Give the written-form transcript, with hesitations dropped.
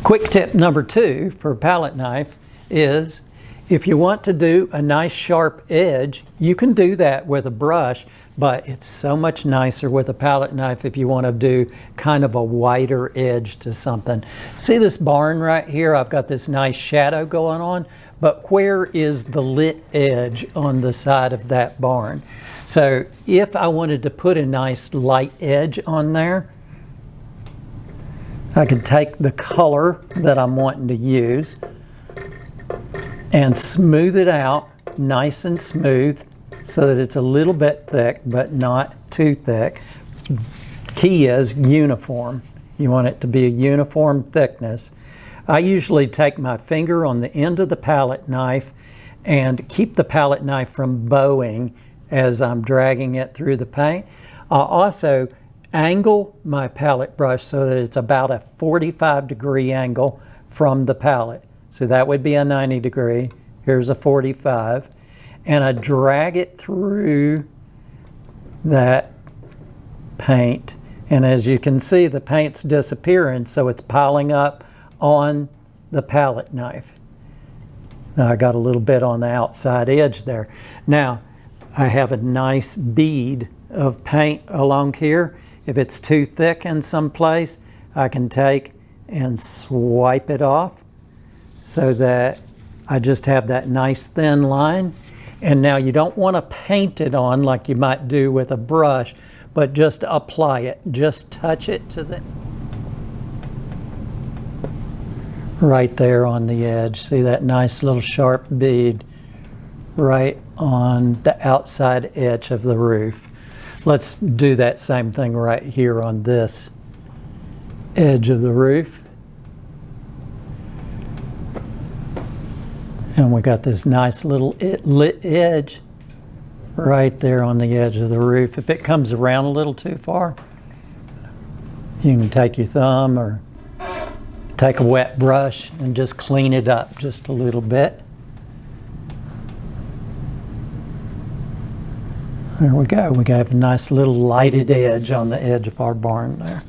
Quick tip number 2 for a palette knife is if you want to do a nice sharp edge, you can do that with a brush, but it's so much nicer with a palette knife if you want to do kind of a wider edge to something. See this barn right here? I've got this nice shadow going on, but where is the lit edge on the side of that barn? So if I wanted to put a nice light edge on there, I can take the color that I'm wanting to use and smooth it out nice and smooth so that it's a little bit thick but not too thick. Key is uniform. You want it to be a uniform thickness. I usually take my finger on the end of the palette knife and keep the palette knife from bowing as I'm dragging it through the paint. I'll also angle my palette brush so that it's about a 45-degree angle from the palette. So that would be a 90 degree. Here's a 45. And I drag it through that paint. And as you can see, the paint's disappearing, so it's piling up on the palette knife. Now I got a little bit on the outside edge there. Now I have a nice bead of paint along here. If it's too thick in some place, I can take and swipe it off so that I just have that nice thin line. And now you don't want to paint it on like you might do with a brush, but just apply it. Just touch it to the right there on the edge. See that nice little sharp bead right on the outside edge of the roof. Let's do that same thing right here on this edge of the roof. And we got this nice little lit edge right there on the edge of the roof. If it comes around a little too far, you can take your thumb or take a wet brush and just clean it up just a little bit. There we go. We got a nice little lighted edge on the edge of our barn there.